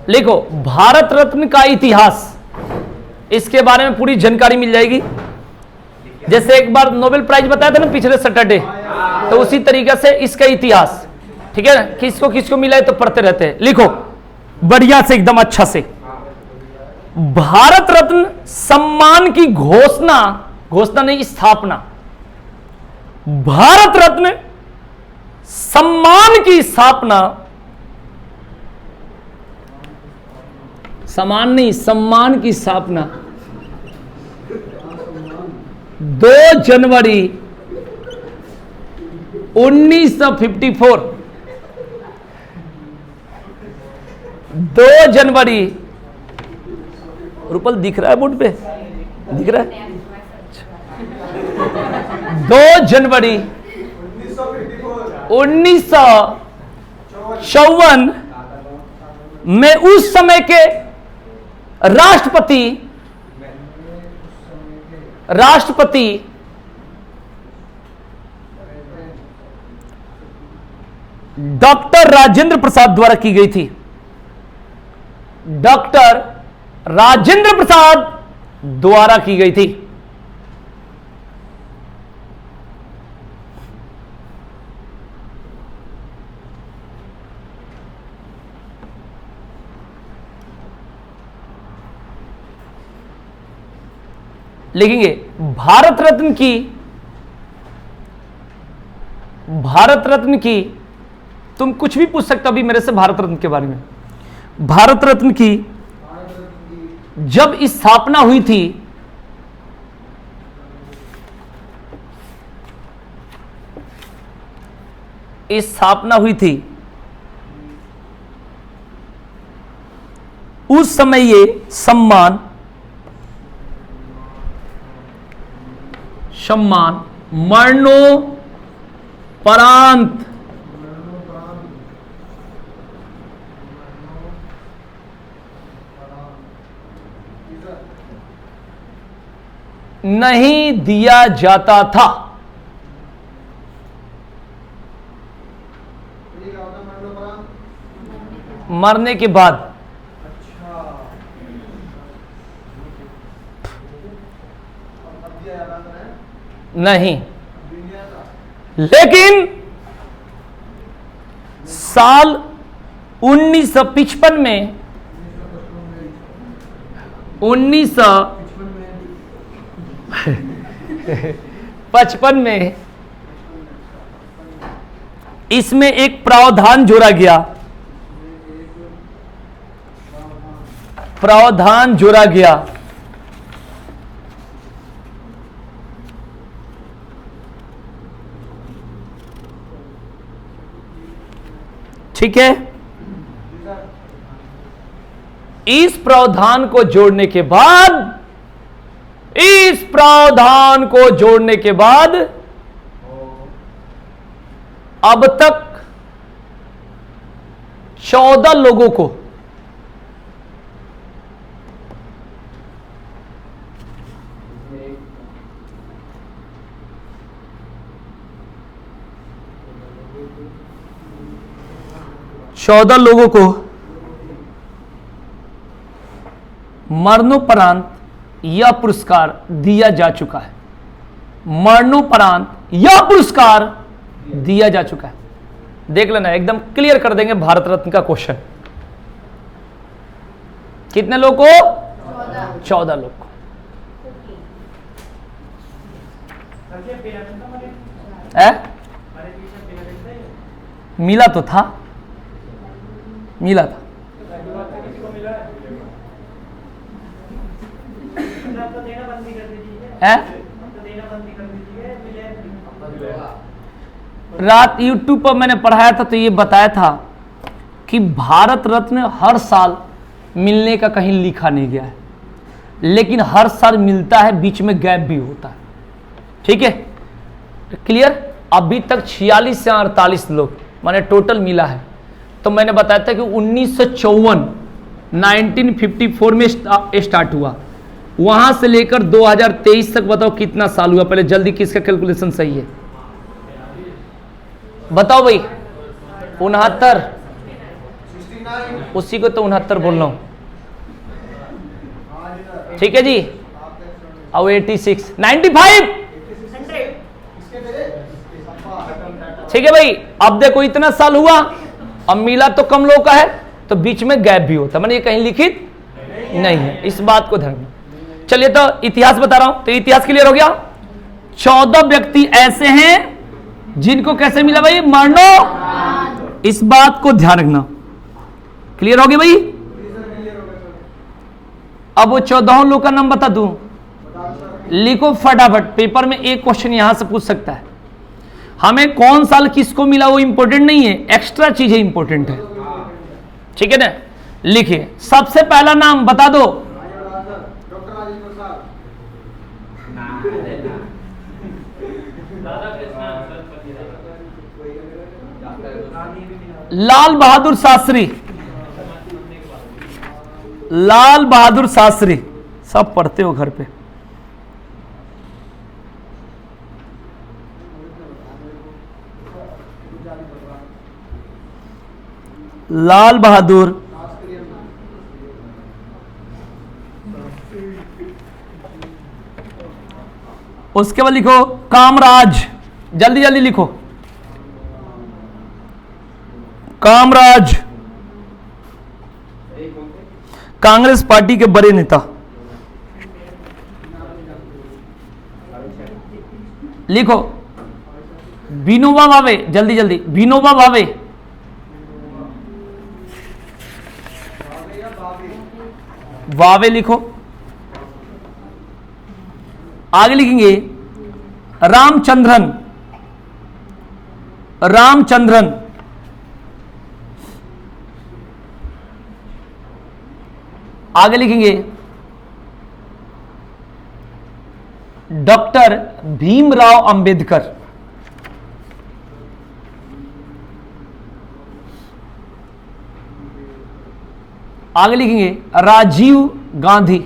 लिखो भारत रत्न का इतिहास, इसके बारे में पूरी जानकारी मिल जाएगी। जैसे एक बार नोबेल प्राइज बताया था ना पिछले सैटरडे, तो उसी तरीके से इसका इतिहास, ठीक है ना, किसको किसको मिला है तो पढ़ते रहते हैं। लिखो बढ़िया से एकदम अच्छा से। भारत रत्न सम्मान की घोषणा, घोषणा नहीं स्थापना, भारत रत्न सम्मान की स्थापना, सम्मान नहीं सम्मान की स्थापना 2 जनवरी 1954, 2 जनवरी, रुपल दिख रहा है बोर्ड पे, दिख रहा है, 2 जनवरी 1954 में उस समय के राष्ट्रपति डॉक्टर राजेंद्र प्रसाद द्वारा की गई थी। डॉक्टर राजेंद्र प्रसाद द्वारा की गई थी। लिखेंगे भारत रत्न की तुम कुछ भी पूछ सकते हो अभी मेरे से भारत रत्न के बारे में। भारत रत्न की जब स्थापना हुई थी, उस समय ये सम्मान मरणोपरांत नहीं दिया जाता था। मरने के बाद नहीं, लेकिन साल 1955 में 1955 में इसमें एक प्रावधान जोड़ा गया, ठीक है। इस प्रावधान को जोड़ने के बाद अब तक 14 लोगों को मरणोपरांत यह पुरस्कार दिया जा चुका है। देख लेना, एकदम क्लियर कर देंगे भारत रत्न का क्वेश्चन। कितने लोग को? 14 लोग को। मिला तो था, मिला था। रात YouTube पर मैंने पढ़ाया था तो ये बताया था कि भारत रत्न हर साल मिलने का कहीं लिखा नहीं गया है, लेकिन हर साल मिलता है, बीच में गैप भी होता है। ठीक है, क्लियर। अभी तक 46 से 48 लोग माने टोटल मिला है। तो मैंने बताया था कि 1954 में स्टार्ट हुआ, वहां से लेकर 2023 तक बताओ कितना साल हुआ। पहले जल्दी किसका कैलकुलेशन सही है बताओ भाई। 69 उसी को तो 69 बोल रहा हूं। ठीक है जी। अब 86, 95। ठीक है भाई। अब देखो इतना साल हुआ, अब मिला तो कम लोगों का है, तो बीच में गैप भी होता, मैंने ये कहीं लिखित नहीं है, इस बात को ध्यान में। चलिए तो इतिहास बता रहा हूं, तो इतिहास क्लियर हो गया। 14 व्यक्ति ऐसे हैं जिनको कैसे मिला भाई? मरणो। इस बात को ध्यान रखना। क्लियर हो गया भाई? अब वो 14 लोग का नाम बता दूं, लिखो फटाफट, पेपर में एक क्वेश्चन यहां से पूछ सकता है। हमें कौन साल किसको मिला वो इंपॉर्टेंट नहीं है, एक्स्ट्रा चीजें इंपॉर्टेंट है। ठीक है ना? लिखिए, सबसे पहला नाम बता दो। लाल बहादुर शास्त्री। लाल बहादुर शास्त्री, सब पढ़ते हो घर पे। लाल बहादुर, उसके बाद लिखो कामराज, जल्दी जल्दी लिखो, कामराज, कांग्रेस पार्टी के बड़े नेता। लिखो विनोबा भावे, जल्दी जल्दी, विनोबा भावे। भावे लिखो। आगे लिखेंगे रामचंद्रन, रामचंद्रन। आगे लिखेंगे डॉक्टर भीमराव अंबेडकर। आगे लिखेंगे राजीव गांधी।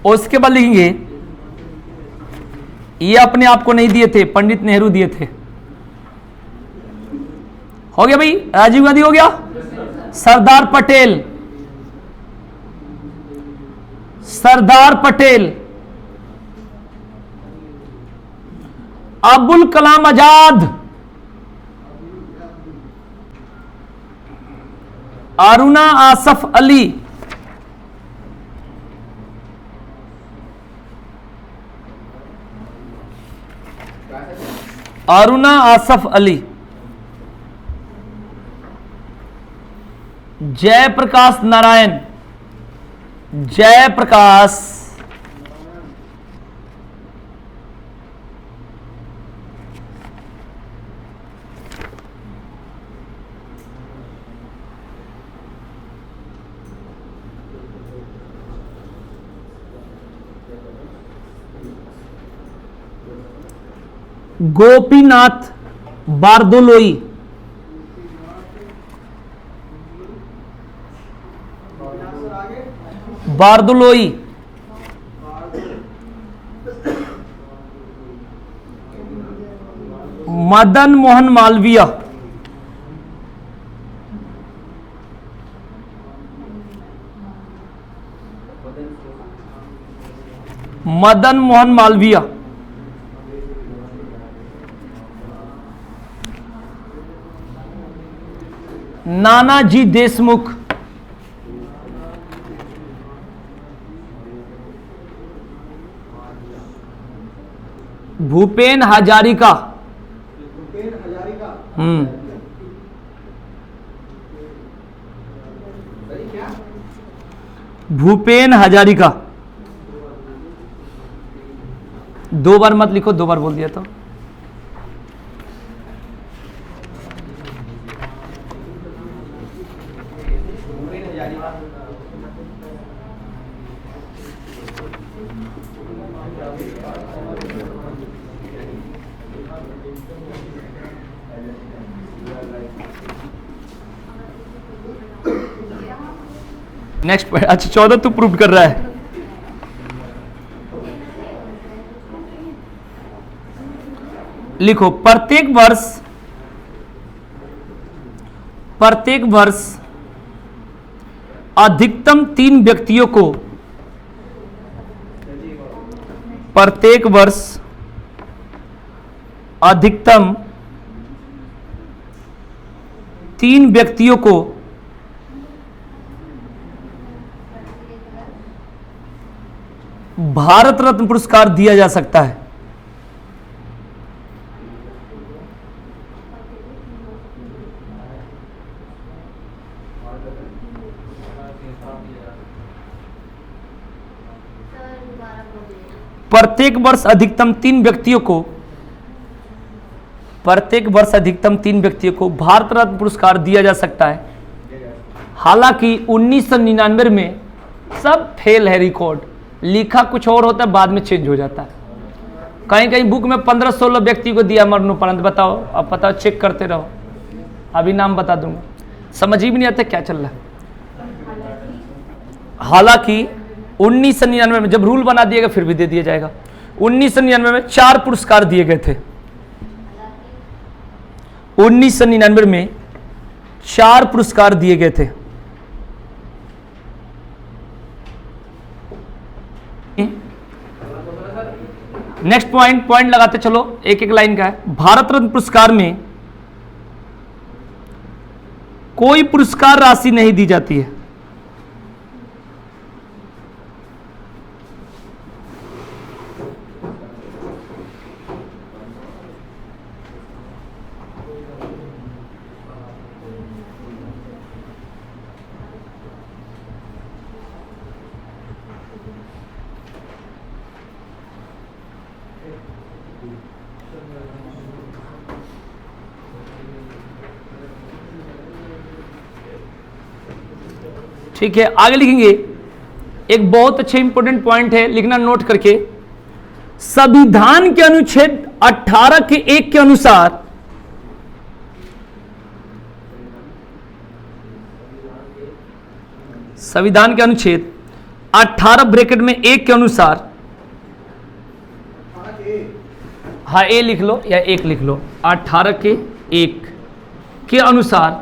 उसके बाद लिखेंगे, ये अपने आप को नहीं दिए थे, पंडित नेहरू दिए थे। हो गया भाई, राजीव गांधी हो गया। सरदार पटेल, सरदार पटेल। अब्दुल कलाम आजाद, अरुणा आसफ अली, अरुणा आसफ अली। जयप्रकाश नारायण, जयप्रकाश, गोपीनाथ बारदोलोई, बारदोलोई। मदन मोहन मालवीय, मदन मोहन मालवीय। नानाजी देशमुख, भूपेन हजारिका, भूपेन हजारिका। दो बार मत लिखो, दो बार बोल दिया तो। नेक्स्ट पॉइंट, अच्छा 14 तो प्रूव कर रहा है। लिखो, प्रत्येक वर्ष अधिकतम 3 व्यक्तियों को, प्रत्येक वर्ष अधिकतम 3 व्यक्तियों को भारत रत्न पुरस्कार दिया जा सकता है। प्रत्येक वर्ष अधिकतम 3 व्यक्तियों को, प्रत्येक वर्ष अधिकतम 3 व्यक्तियों को भारत रत्न पुरस्कार दिया जा सकता है। हालांकि 1999 में सब फेल है रिकॉर्ड, लिखा कुछ और होता है, बाद में चेंज हो जाता है। कहीं कहीं बुक में 15-16 व्यक्ति को दिया मरणोपरांत। बताओ, अब पता चेक करते रहो, अभी नाम बता दूंगा। समझ ही भी नहीं आता क्या चल रहा है। हालांकि 1999 में जब रूल बना दिएगा फिर भी दे दिया जाएगा। 1999 में 4 पुरस्कार दिए गए थे। 1999 में 4 पुरस्कार दिए गए थे। नेक्स्ट पॉइंट लगाते चलो, एक एक लाइन का है। भारत रत्न पुरस्कार में कोई पुरस्कार राशि नहीं दी जाती है। ठीक है, आगे लिखेंगे। एक बहुत अच्छे इंपॉर्टेंट पॉइंट है, लिखना नोट करके। संविधान के अनुच्छेद 18 के 1 के अनुसार संविधान के अनुच्छेद 18 ब्रैकेट में 1 के अनुसार, हाँ ए लिख लो या 1 लिख लो, 18 के 1 के अनुसार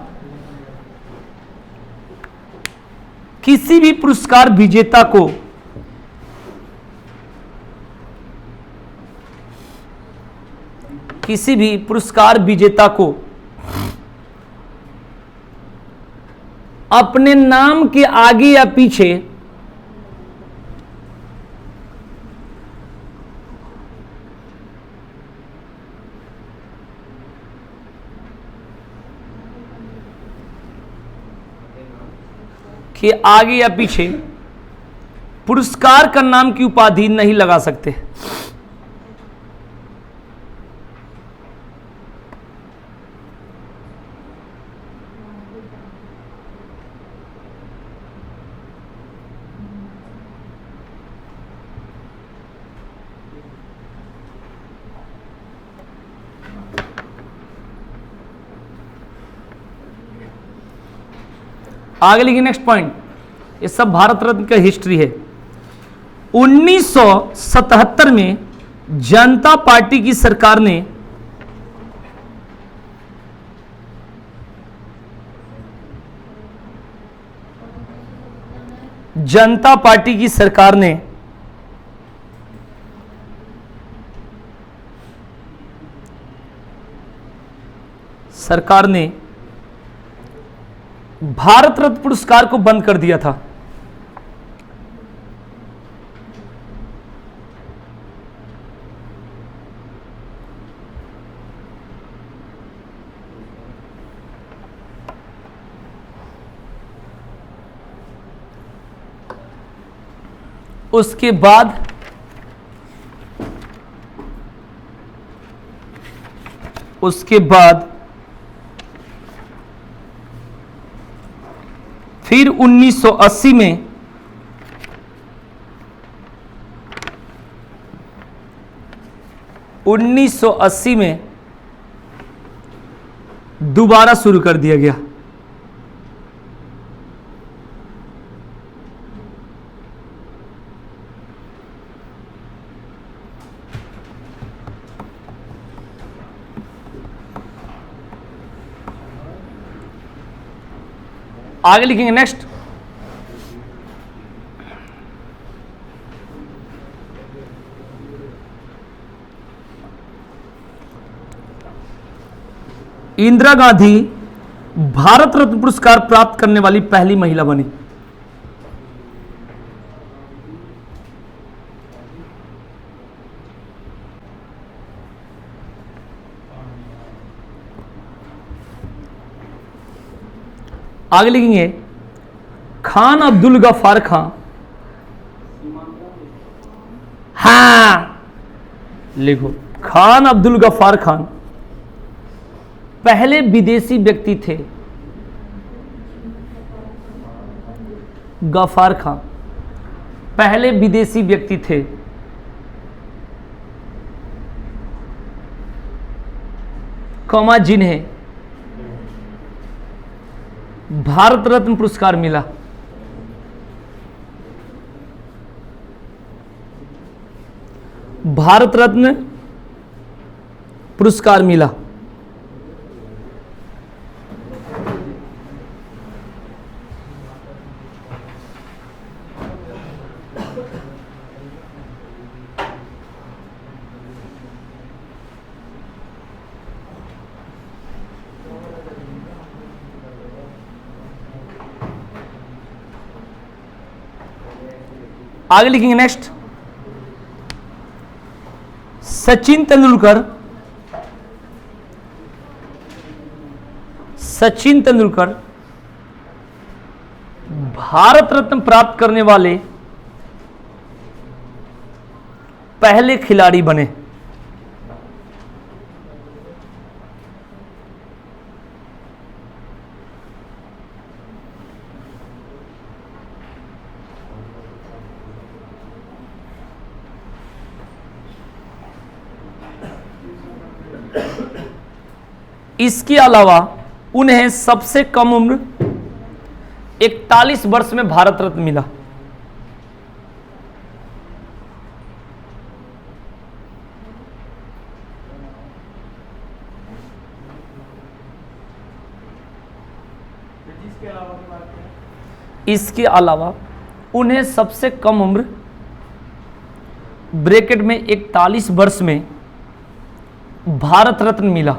किसी भी पुरस्कार विजेता को अपने नाम के आगे या पीछे के आगे या पीछे पुरस्कार का नाम की उपाधि नहीं लगा सकते। आगे लिखिए नेक्स्ट पॉइंट, ये सब भारत रत्न का हिस्ट्री है। 1977 में जनता पार्टी की सरकार ने भारत रत्न पुरस्कार को बंद कर दिया था। उसके बाद फिर 1980 में दोबारा शुरू कर दिया गया। आगे लिखेंगे नेक्स्ट। इंदिरा गांधी भारत रत्न पुरस्कार प्राप्त करने वाली पहली महिला बनी। आगे लिखेंगे खान अब्दुल गफ्फार खां। हाँ लिखो, खान अब्दुल गफ्फार खान पहले विदेशी व्यक्ति थे। गफ्फार खां पहले विदेशी व्यक्ति थे कौमा जिन्हें भारत रत्न पुरस्कार मिला। भारत रत्न पुरस्कार मिला। आगे लिखेंगे नेक्स्ट। सचिन तेंदुलकर भारत रत्न प्राप्त करने वाले पहले खिलाड़ी बने। इसके अलावा उन्हें सबसे कम उम्र 41 वर्ष में भारत रत्न मिला। इसके अलावा उन्हें सबसे कम उम्र ब्रैकेट में 41 वर्ष में भारत रत्न मिला।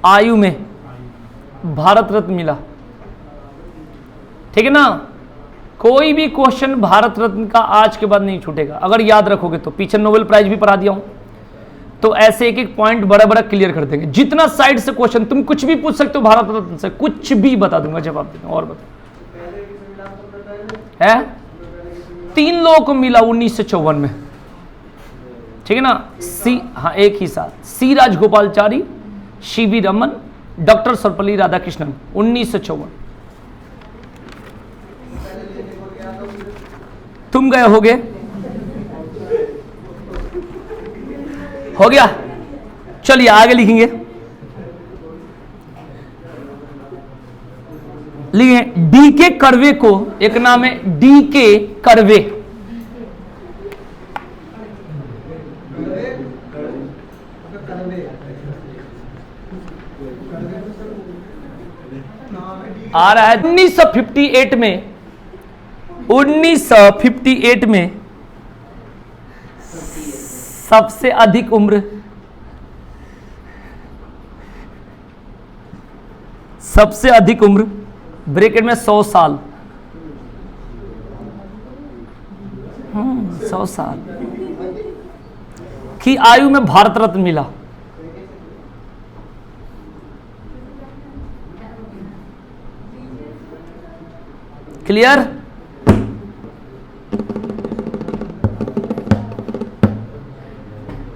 आयु में भारत रत्न मिला। ठीक है ना। कोई भी क्वेश्चन भारत रत्न का आज के बाद नहीं छूटेगा अगर याद रखोगे तो। पीछे नोबेल प्राइज भी पढ़ा दिया हूं तो ऐसे एक एक पॉइंट बड़ा बड़ा क्लियर कर देंगे। जितना साइड से क्वेश्चन तुम कुछ भी पूछ सकते हो भारत रत्न से, कुछ भी बता दूंगा, जवाब देना। और बता है 3 लोगों को मिला 1954 में। ठीक है ना। हाँ एक ही साथ सी राजगोपालचारी, सी.वी. रमन, डॉक्टर सर्वपल्ली राधाकृष्णन 1954। तुम गए होगे, हो गया। चलिए आगे लिखेंगे। लिखे डी.के. कर्वे को, एक नाम है डी.के. कर्वे। आ रहा है 1958 में सबसे अधिक उम्र, ब्रैकेट में 100 साल, 100 साल की आयु में भारत रत्न मिला। क्लियर।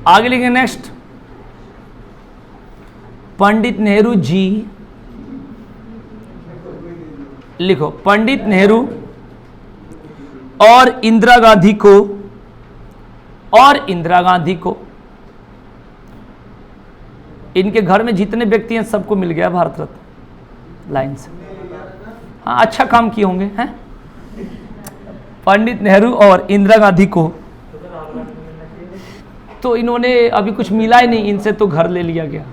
आगे लिखेंगे नेक्स्ट। पंडित नेहरू जी, लिखो पंडित नेहरू और इंदिरा गांधी को इनके घर में जितने व्यक्ति हैं सबको मिल गया भारत रत्न लाइन से। हाँ अच्छा काम किए होंगे हैं। पंडित नेहरू और इंदिरा गांधी को तो इन्होंने अभी कुछ मिला ही नहीं, इनसे तो घर ले लिया गया,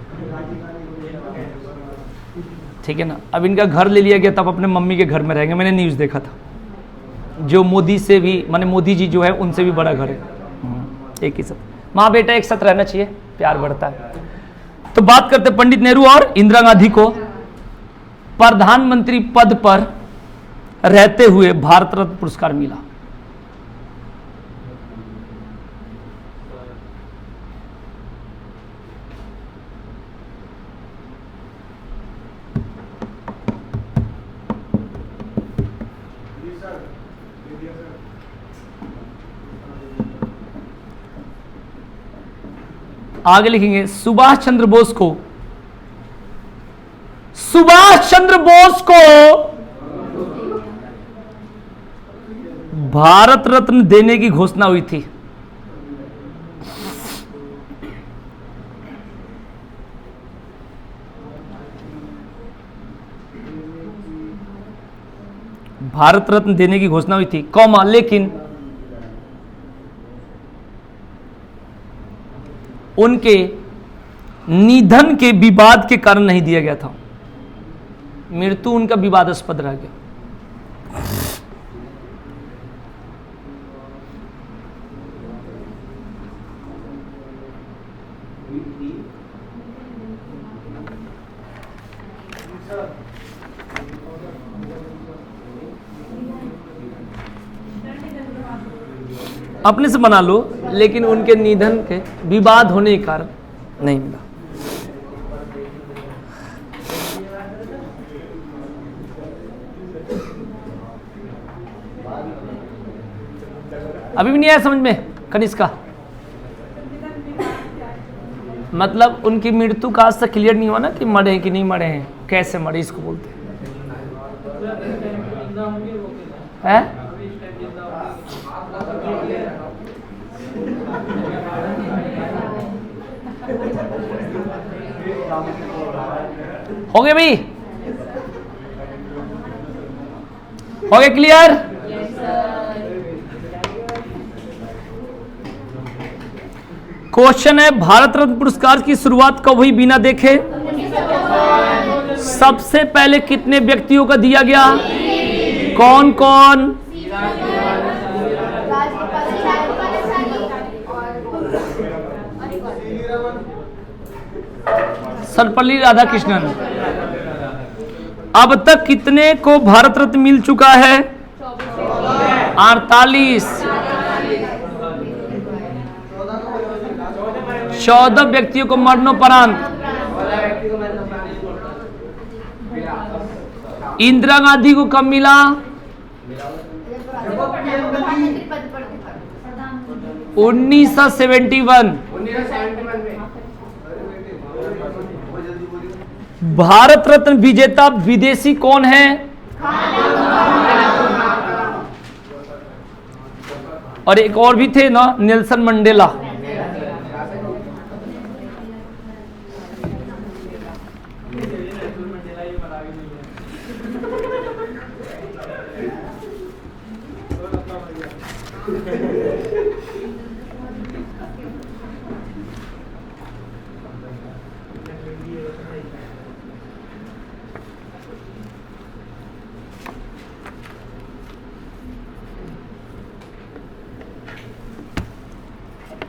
ठीक है ना। अब इनका घर ले लिया गया, तब अपने मम्मी के घर में रहेंगे। मैंने न्यूज़ देखा था, जो मोदी से भी, माने मोदी जी जो है उनसे भी बड़ा घर है, एक ही साथ। माँ बेटा एक साथ रहना चाहिए, प्यार बढ़ता है। तो बात करते पंडित नेहरू और इंदिरा गांधी को प्रधानमंत्री पद पर रहते हुए भारत रत्न पुरस्कार मिला। आगे लिखेंगे सुभाष चंद्र बोस को भारत रत्न देने की घोषणा हुई थी। भारत रत्न देने की घोषणा हुई थी, कौमा, लेकिन उनके निधन के विवाद के कारण नहीं दिया गया था। मृत्यु उनका विवादास्पद रह गया। अपने से बना लो, लेकिन उनके निधन के विवाद होने के कारण नहीं मिला। अभी भी नहीं आया समझ में कनिष्का? मतलब उनकी मृत्यु का आज तक क्लियर नहीं हुआ ना कि मरे हैं कि नहीं मरे हैं, कैसे मरे इसको बोलते हैं। हो गए भाई? हो गए क्लियर? क्वेश्चन है, भारत रत्न पुरस्कार की शुरुआत कब हुई बिना देखे? सबसे पहले कितने व्यक्तियों का दिया गया? कौन कौन? सर्वपल्ली राधाकृष्णन। अब तक कितने को भारत रत्न मिल चुका है? 48। 14 व्यक्तियों को मरणोपरांत। इंदिरा गांधी को कब मिला? 1971। भारत रत्न विजेता विदेशी कौन है? और एक और भी थे ना, नेल्सन मंडेला।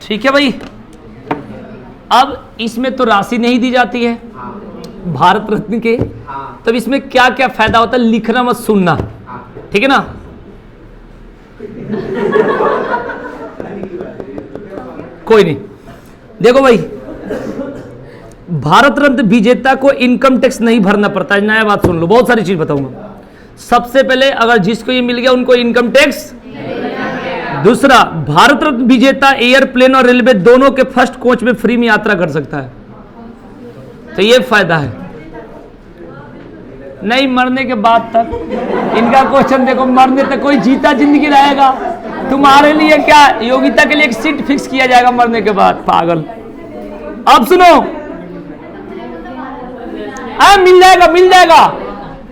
ठीक है भाई। अब इसमें तो राशि नहीं दी जाती है भारत रत्न के, तब इसमें क्या क्या फायदा होता है, लिखना मत सुनना, ठीक है ना। कोई नहीं, देखो भाई, भारत रत्न विजेता को इनकम टैक्स नहीं भरना पड़ता है। नया बात सुन लो, बहुत सारी चीज बताऊंगा। सबसे पहले अगर जिसको ये मिल गया उनको इनकम टैक्स। दूसरा, भारत रत्न विजेता एयरप्लेन और रेलवे दोनों के फर्स्ट कोच में फ्री में यात्रा कर सकता है, तो ये फायदा है। नहीं, मरने के बाद तक इनका क्वेश्चन देखो, मरने तक कोई जीता जिंदगी रहेगा, तुम्हारे लिए क्या योग्यता के लिए एक सीट फिक्स किया जाएगा मरने के बाद, पागल। अब सुनो, मिल जाएगा, मिल जाएगा।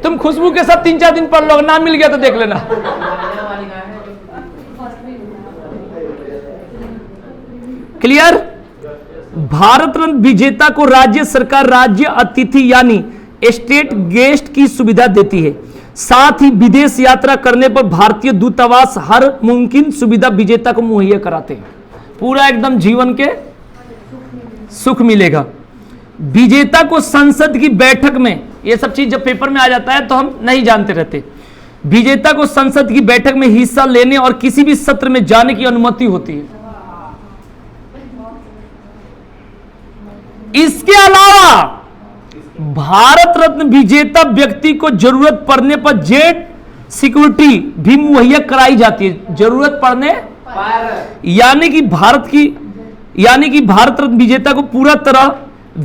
तुम खुशबू के साथ 3-4 दिन पढ़ लो, ना मिल गया तो देख लेना। क्लियर? भारत रत्न विजेता को राज्य सरकार राज्य अतिथि यानी स्टेट गेस्ट की सुविधा देती है। साथ ही विदेश यात्रा करने पर भारतीय दूतावास हर मुमकिन सुविधा विजेता को मुहैया कराते हैं। पूरा एकदम जीवन के सुख मिलेगा। विजेता को संसद की बैठक में, ये सब चीज जब पेपर में आ जाता है तो हम नहीं जानते रहते, विजेता को संसद की बैठक में हिस्सा लेने और किसी भी सत्र में जाने की अनुमति होती है। इसके अलावा भारत रत्न विजेता व्यक्ति को जरूरत पड़ने पर जेट सिक्योरिटी भी मुहैया कराई जाती है। जरूरत पड़ने यानी कि भारत रत्न विजेता को पूरा तरह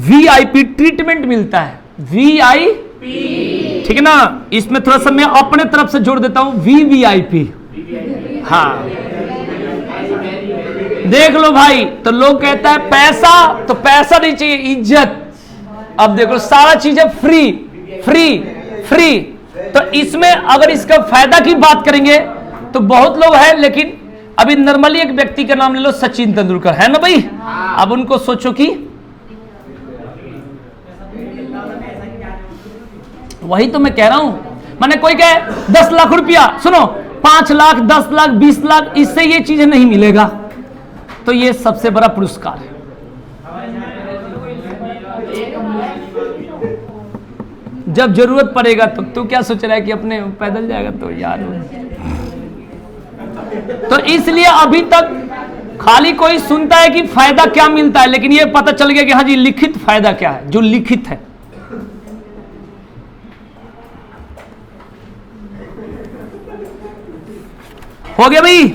वीआईपी ट्रीटमेंट मिलता है। वीआईपी, ठीक है ना? इसमें थोड़ा सा मैं अपने तरफ से जोड़ देता हूं, वीवीआईपी। हाँ, देख लो भाई, तो लोग कहता है पैसा, तो पैसा नहीं चाहिए, इज्जत। अब देखो सारा चीजें फ्री फ्री फ्री। तो इसमें अगर इसका फायदा की बात करेंगे तो बहुत लोग हैं, लेकिन अभी नॉर्मली एक व्यक्ति का नाम ले लो, सचिन तेंदुलकर, है ना भाई? अब उनको सोचो कि वही तो मैं कह रहा हूं, माने कोई कहे 10 लाख रुपया, सुनो 5 लाख 10 लाख 20 लाख, इससे ये चीजें नहीं मिलेगा। तो ये सबसे बड़ा पुरस्कार है। जब जरूरत पड़ेगा तो तू क्या सोच रहा है कि अपने पैदल जाएगा? तो यार, तो इसलिए अभी तक खाली कोई सुनता है कि फायदा क्या मिलता है, लेकिन ये पता चल गया कि हाँ जी लिखित फायदा क्या है, जो लिखित है। हो गया भाई?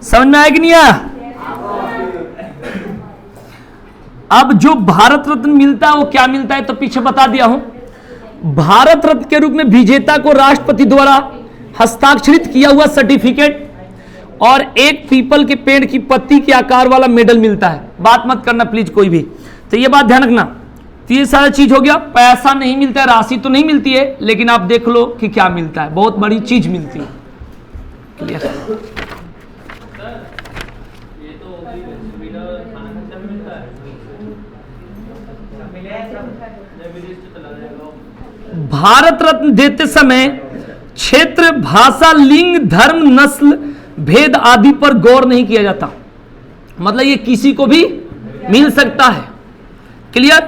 समझ में आया कि नहीं आया? अब जो भारत रत्न मिलता है वो क्या मिलता है तो पीछे बता दिया हूं। भारत रत्न के रूप में विजेता को राष्ट्रपति द्वारा हस्ताक्षरित किया हुआ सर्टिफिकेट और एक पीपल के पेड़ की पत्ती के आकार वाला मेडल मिलता है। बात मत करना प्लीज कोई भी, तो ये बात ध्यान रखना। तो ये सारा चीज हो गया। पैसा नहीं मिलता है, राशि तो नहीं मिलती है, लेकिन आप देख लो कि क्या मिलता है, बहुत बड़ी चीज मिलती है। क्लियर? भारत रत्न देते समय क्षेत्र, भाषा, लिंग, धर्म, नस्ल भेद आदि पर गौर नहीं किया जाता। मतलब ये किसी को भी मिल सकता है। क्लियर?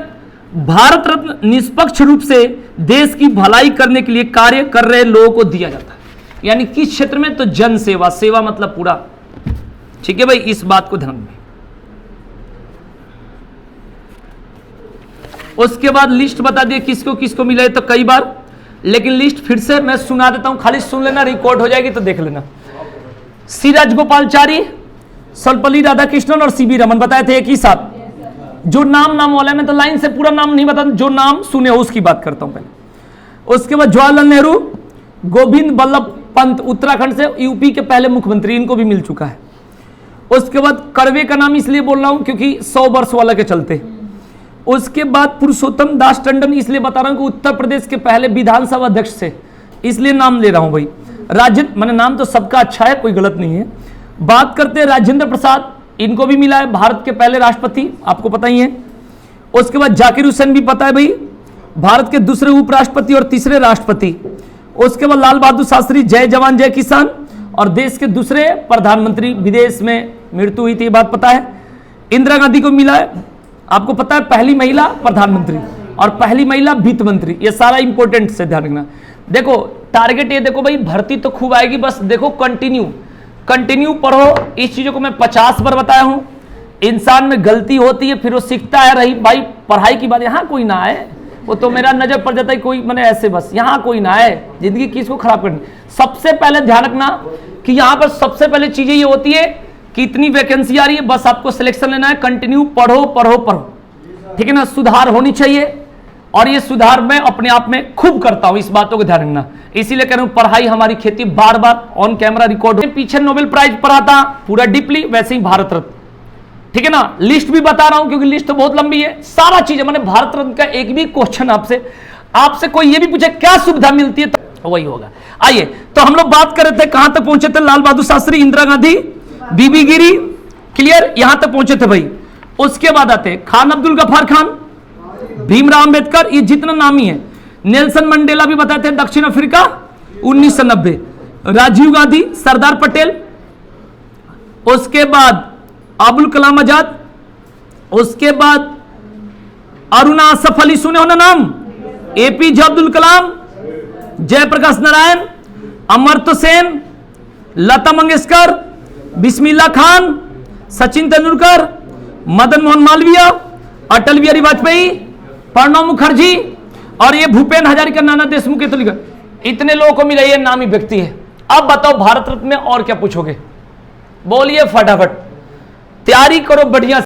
भारत रत्न निष्पक्ष रूप से देश की भलाई करने के लिए कार्य कर रहे लोगों को दिया जाता है। यानी किस क्षेत्र में? तो जन सेवा, सेवा मतलब पूरा। ठीक है भाई, इस बात को ध्यान में। उसके बाद लिस्ट बता दिए किसको किसको मिला है, तो कई बार, लेकिन लिस्ट फिर से मैं सुना देता हूं, खाली सुन लेना, रिकॉर्ड हो जाएगी तो देख लेना। सी राजगोपालचारी, सर्वपल्ली राधाकृष्णन और सीवी रमन बताए थे एक ही साथ। जो नाम वाला है, मैं तो लाइन से पूरा नाम नहीं बता, जो नाम सुने हो उसकी बात करता हूं पहले। उसके बाद जवाहरलाल नेहरू, गोविंद बल्लभ पंत उत्तराखंड से, यूपी के पहले मुख्यमंत्री, इनको भी मिल चुका है। उसके बाद कर्वे का नाम इसलिए बोल रहा हूं क्योंकि 100 वर्ष वाला के चलते। उसके बाद पुरुषोत्तम दास टंडन, इसलिए बता रहा हूं कि उत्तर प्रदेश के पहले विधानसभा अध्यक्ष से, इसलिए नाम ले रहा हूं भाई। मैंने नाम तो सबका अच्छा है, कोई गलत नहीं है। बात करते हैं राजेंद्र प्रसाद, इनको भी मिला है, भारत के पहले राष्ट्रपति, आपको पता ही है। उसके बाद जाकिर हुसैन भी पता है भाई, भारत के दूसरे उपराष्ट्रपति और तीसरे राष्ट्रपति। उसके बाद लाल बहादुर शास्त्री, जय जवान जय किसान, और देश के दूसरे प्रधानमंत्री, विदेश में मृत्यु हुई थी, बात पता है। इंदिरा गांधी को मिला है, आपको पता है, पहली महिला प्रधानमंत्री और पहली महिला वित्त मंत्री। ये सारा इंपॉर्टेंट से ध्यान रखना। देखो टारगेट ये देखो भाई, भर्ती तो खूब आएगी, बस देखो कंटिन्यू पढ़ो। इस चीजों को मैं 50 बार बताया हूं। इंसान में गलती होती है, फिर वो सीखता है। रही भाई पढ़ाई की बात, यहां कोई ना आए, वो तो मेरा नजर पड़ जाता है कोई, मैंने ऐसे बस यहां कोई ना आए, जिंदगी किसको खराब करनी। सबसे पहले ध्यान रखना कि यहां पर सबसे पहले चीजें ये होती है कि इतनी वैकेंसी आ रही है, बस आपको सिलेक्शन लेना है, कंटिन्यू पढ़ो पढ़ो पढ़ो, ठीक है ना। सुधार होनी चाहिए, और ये सुधार मैं अपने आप में खूब करता हूं, इस बातों को ध्यान रखना। इसीलिए कह रहा हूं पढ़ाई हमारी खेती, बार बार ऑन कैमरा रिकॉर्ड। पीछे नोबेल प्राइज पढ़ा था पूरा डीपली, वैसे ही भारत रत्न, ठीक है ना। लिस्ट भी बता रहा हूं क्योंकि लिस्ट तो बहुत लंबी है, सारा चीज। मैंने भारत रत्न का एक भी क्वेश्चन आपसे कोई ये भी पूछे क्या सुविधा मिलती है, वही होगा। आइए, तो हम लोग बात कर रहे थे, कहां तक पहुंचे थे? लाल बहादुर शास्त्री, इंदिरा गांधी, बीबी गिरी, क्लियर, यहां तक पहुंचे थे भाई। उसके बाद आते खान अब्दुल गफ्फार खान, भीमराव अंबेडकर, ये जितना नामी है। नेल्सन मंडेला भी बताए थे, दक्षिण अफ्रीका 1990, राजीव गांधी, सरदार पटेल, उसके बाद अबुल कलाम आजाद, उसके बाद अरुणा आसफ अली, सुने हो ना नाम? एपीजे अब्दुल कलाम, जयप्रकाश नारायण, अमर्त्य सेन, लता मंगेशकर, बिस्मिल्लाह खान, सचिन तेंदुलकर, मदन मोहन मालवीय, अटल बिहारी वाजपेयी, प्रणब मुखर्जी, और ये भूपेन हजारिका, नाना देशमुख के तो लिखा। इतने लोगों को मिला, ये नामी व्यक्ति है। अब बताओ भारत रत्न में और क्या पूछोगे? बोलिए फटाफट, तैयारी करो बढ़िया।